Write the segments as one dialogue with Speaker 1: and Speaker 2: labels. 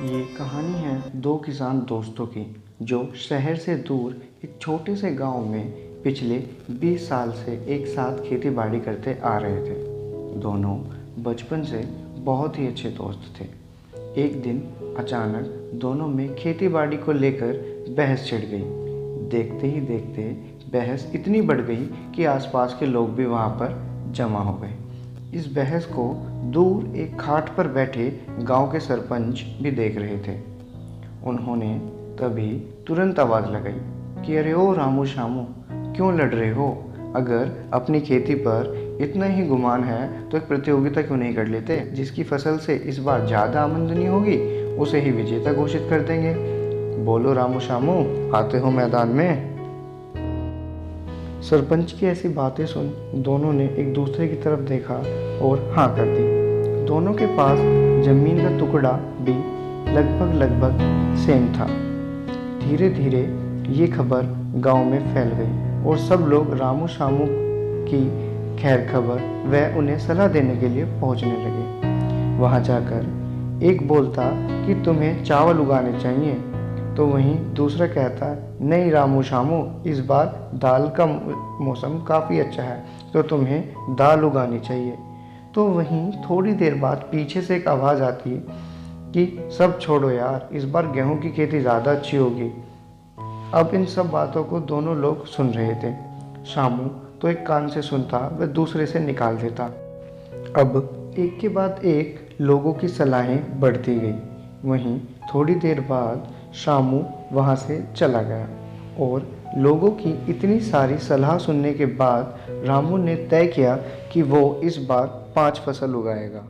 Speaker 1: ये कहानी है दो किसान दोस्तों की जो शहर से दूर एक छोटे से गांव में पिछले 20 साल से एक साथ खेती बाड़ी करते आ रहे थे। दोनों बचपन से बहुत ही अच्छे दोस्त थे। एक दिन अचानक दोनों में खेती बाड़ी को लेकर बहस छिड़ गई। देखते ही देखते बहस इतनी बढ़ गई कि आसपास के लोग भी वहाँ पर जमा हो गए। इस बहस को दूर एक खाट पर बैठे गांव के सरपंच भी देख रहे थे। उन्होंने तभी तुरंत आवाज़ लगाई कि अरे ओ रामू शामू, क्यों लड़ रहे हो? अगर अपनी खेती पर इतना ही गुमान है तो एक प्रतियोगिता क्यों नहीं कर लेते? जिसकी फसल से इस बार ज़्यादा आमदनी होगी उसे ही विजेता घोषित कर देंगे। बोलो रामू शामू, आते हो मैदान में? सरपंच की ऐसी बातें सुन दोनों ने एक दूसरे की तरफ देखा और हाँ कर दी। दोनों के पास जमीन का टुकड़ा भी लगभग सेम था। धीरे धीरे ये खबर गांव में फैल गई और सब लोग रामू शामू की खैर खबर व उन्हें सलाह देने के लिए पहुंचने लगे। वहां जाकर एक बोलता कि तुम्हें चावल उगाने चाहिए, तो वहीं दूसरा कहता नहीं रामू शामू, इस बार दाल का मौसम काफ़ी अच्छा है तो तुम्हें दाल उगानी चाहिए। तो वहीं थोड़ी देर बाद पीछे से एक आवाज़ आती कि सब छोड़ो यार, इस बार गेहूं की खेती ज़्यादा अच्छी होगी। अब इन सब बातों को दोनों लोग सुन रहे थे। शामू तो एक कान से सुनता व दूसरे से निकाल देता। अब एक के बाद एक लोगों की सलाहें बढ़ती गई। वहीं थोड़ी देर बाद शामू वहाँ से चला गया और लोगों की इतनी सारी सलाह सुनने के बाद रामू ने तय किया कि वो इस बार 5 फसल उगाएगा।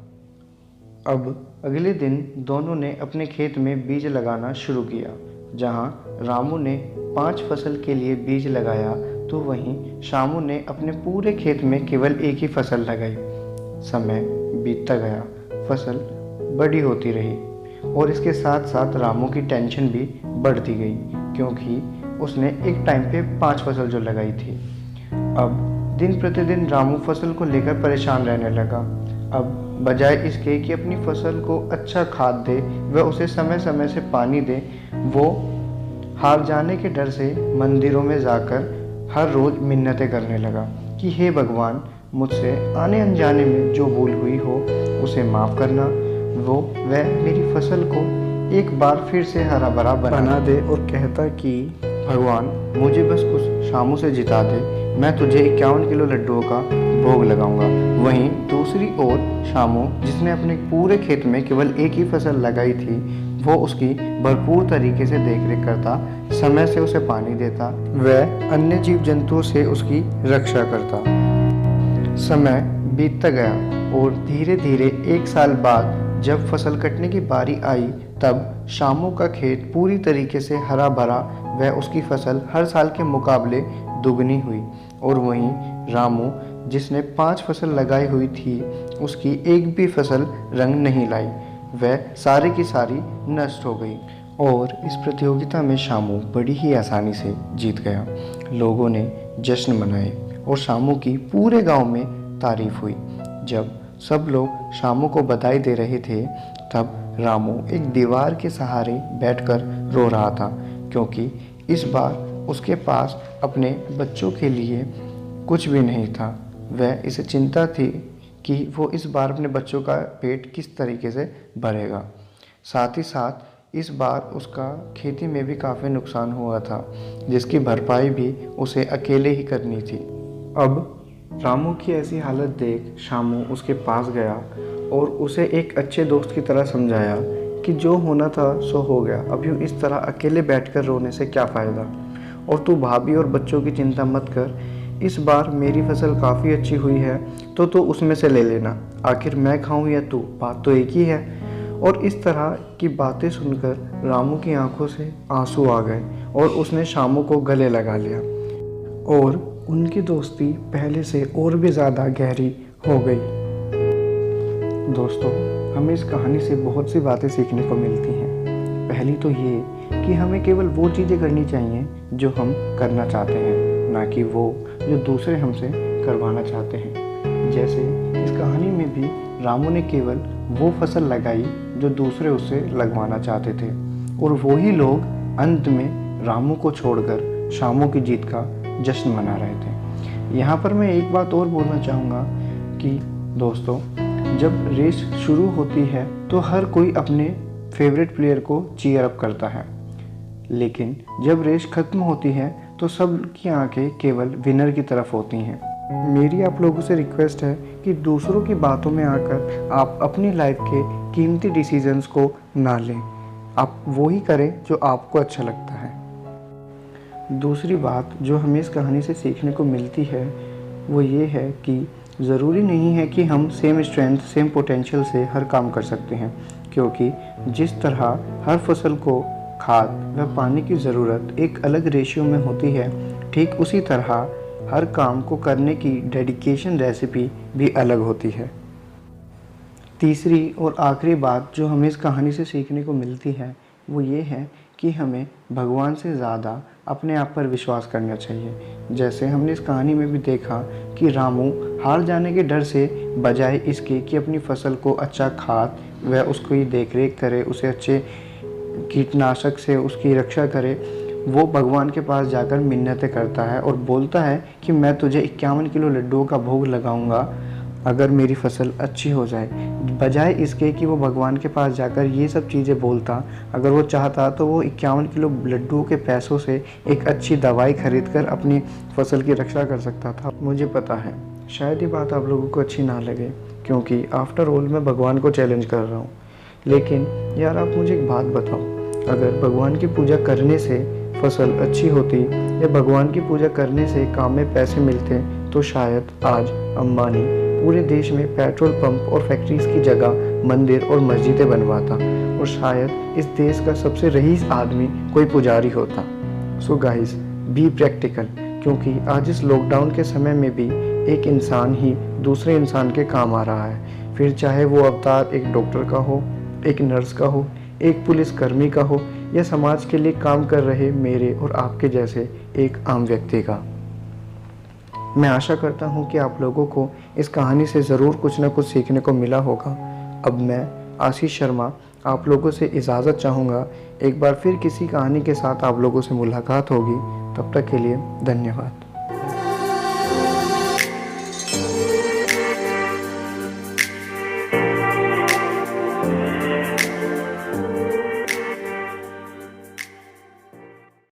Speaker 1: अब अगले दिन दोनों ने अपने खेत में बीज लगाना शुरू किया। जहाँ रामू ने 5 फसल के लिए बीज लगाया तो वहीं शामू ने अपने पूरे खेत में केवल एक ही फसल लगाई। समय बीतता गया, फसल बड़ी होती रही और इसके साथ साथ रामू की टेंशन भी बढ़ती गई क्योंकि उसने एक टाइम पे 5 फसल जो लगाई थी। अब दिन प्रतिदिन रामू फसल को लेकर परेशान रहने लगा। अब बजाय इसके कि अपनी फसल को अच्छा खाद दे व उसे समय समय से पानी दे, वो हार जाने के डर से मंदिरों में जाकर हर रोज़ मिन्नतें करने लगा कि हे भगवान, मुझसे आने अनजाने में जो भूल हुई हो उसे माफ़ करना, वो वह मेरी फसल को एक बार फिर से हरा भरा बना दे। और कहता कि भगवान, मुझे बस उस शामू से जिता दे, मैं तुझे 51 किलो लड्डुओं का भोग लगाऊंगा। वहीं दूसरी ओर शामू, जिसने अपने पूरे खेत में केवल एक ही फसल लगाई थी, वो उसकी भरपूर तरीके से देखरेख करता, समय से उसे पानी देता, वह अन्य जीव जंतुओं से उसकी रक्षा करता। समय बीतता गया और धीरे धीरे 1 साल बाद जब फसल कटने की बारी आई तब शामू का खेत पूरी तरीके से हरा भरा व उसकी फसल हर साल के मुकाबले दुगनी हुई। और वहीं रामू, जिसने 5 फसल लगाई हुई थी, उसकी एक भी फसल रंग नहीं लाई, वह सारी की सारी नष्ट हो गई। और इस प्रतियोगिता में शामू बड़ी ही आसानी से जीत गया। लोगों ने जश्न मनाए और शामू की पूरे गांव में तारीफ हुई। जब सब लोग शामू को बधाई दे रहे थे तब रामू एक दीवार के सहारे बैठकर रो रहा था क्योंकि इस बार उसके पास अपने बच्चों के लिए कुछ भी नहीं था। वह इसे चिंता थी कि वो इस बार अपने बच्चों का पेट किस तरीके से भरेगा। साथ ही साथ इस बार उसका खेती में भी काफ़ी नुकसान हुआ था जिसकी भरपाई भी उसे अकेले ही करनी थी। अब रामू की ऐसी हालत देख शामू उसके पास गया और उसे एक अच्छे दोस्त की तरह समझाया कि जो होना था सो हो गया, अब यूँ इस तरह अकेले बैठकर रोने से क्या फ़ायदा, और तू भाभी और बच्चों की चिंता मत कर, इस बार मेरी फसल काफ़ी अच्छी हुई है तो तू उसमें से ले लेना, आखिर मैं खाऊं या तू, बात तो एक ही है। और इस तरह की बातें सुनकर रामू की आंखों से आंसू आ गए और उसने शामू को गले लगा लिया और उनकी दोस्ती पहले से और भी ज़्यादा गहरी हो गई। दोस्तों, हमें इस कहानी से बहुत सी बातें सीखने को मिलती हैं। पहली तो ये कि हमें केवल वो चीज़ें करनी चाहिए जो हम करना चाहते हैं, ना कि वो जो दूसरे हमसे करवाना चाहते हैं। जैसे इस कहानी में भी रामू ने केवल वो फसल लगाई जो दूसरे उससे लगवाना चाहते थे, और वही लोग अंत में रामू को छोड़कर श्यामू की जीत का जश्न मना रहे थे। यहाँ पर मैं एक बात और बोलना चाहूँगा कि दोस्तों, जब रेस शुरू होती है तो हर कोई अपने फेवरेट प्लेयर को चीयर अप करता है, लेकिन जब रेस खत्म होती है तो सबकी आंखें केवल विनर की तरफ होती हैं। मेरी आप लोगों से रिक्वेस्ट है कि दूसरों की बातों में आकर आप अपनी लाइफ के कीमती डिसीजंस को ना लें, आप वही करें जो आपको अच्छा लगता है। दूसरी बात जो हमें इस कहानी से सीखने को मिलती है वो ये है कि ज़रूरी नहीं है कि हम सेम स्ट्रेंथ सेम पोटेंशियल से हर काम कर सकते हैं, क्योंकि जिस तरह हर फसल को खाद व पानी की ज़रूरत एक अलग रेशियो में होती है, ठीक उसी तरह हर काम को करने की डेडिकेशन रेसिपी भी अलग होती है। तीसरी और आखिरी बात जो हमें इस कहानी से सीखने को मिलती है वो ये है कि हमें भगवान से ज़्यादा अपने आप पर विश्वास करना चाहिए। जैसे हमने इस कहानी में भी देखा कि रामू हार जाने के डर से बजाय इसके कि अपनी फसल को अच्छा खाद व उसकी देखरेख करे, उसे अच्छे कीटनाशक से उसकी रक्षा करे, वो भगवान के पास जाकर मिन्नतें करता है और बोलता है कि मैं तुझे 51 किलो लड्डुओं का भोग लगाऊंगा अगर मेरी फसल अच्छी हो जाए। बजाय इसके कि वो भगवान के पास जाकर ये सब चीज़ें बोलता, अगर वो चाहता तो वो 51 किलो लड्डुओं के पैसों से एक अच्छी दवाई खरीद कर अपनी फसल की रक्षा कर सकता था। मुझे पता है शायद ये बात आप लोगों को अच्छी ना लगे, क्योंकि आफ्टर ऑल मैं भगवान को चैलेंज कर रहा हूँ, लेकिन यार आप मुझे एक बात बताओ, अगर भगवान की पूजा करने से फसल अच्छी होती या भगवान की पूजा करने से काम में पैसे मिलते तो शायद आज अंबानी पूरे देश में पेट्रोल पंप और फैक्ट्रीज की जगह मंदिर और मस्जिदें बनवाता, और शायद इस देश का सबसे रईस आदमी कोई पुजारी होता। सो गाइस, बी प्रैक्टिकल, क्योंकि आज इस लॉकडाउन के समय में भी एक इंसान ही दूसरे इंसान के काम आ रहा है, फिर चाहे वो अवतार एक डॉक्टर का हो, एक नर्स का हो, एक पुलिसकर्मी का हो, या समाज के लिए काम कर रहे मेरे और आपके जैसे एक आम व्यक्ति का। मैं आशा करता हूँ कि आप लोगों को इस कहानी से ज़रूर कुछ ना कुछ सीखने को मिला होगा। अब मैं आशीष शर्मा आप लोगों से इजाज़त चाहूँगा। एक बार फिर किसी कहानी के साथ आप लोगों से मुलाकात होगी, तब तक के लिए धन्यवाद।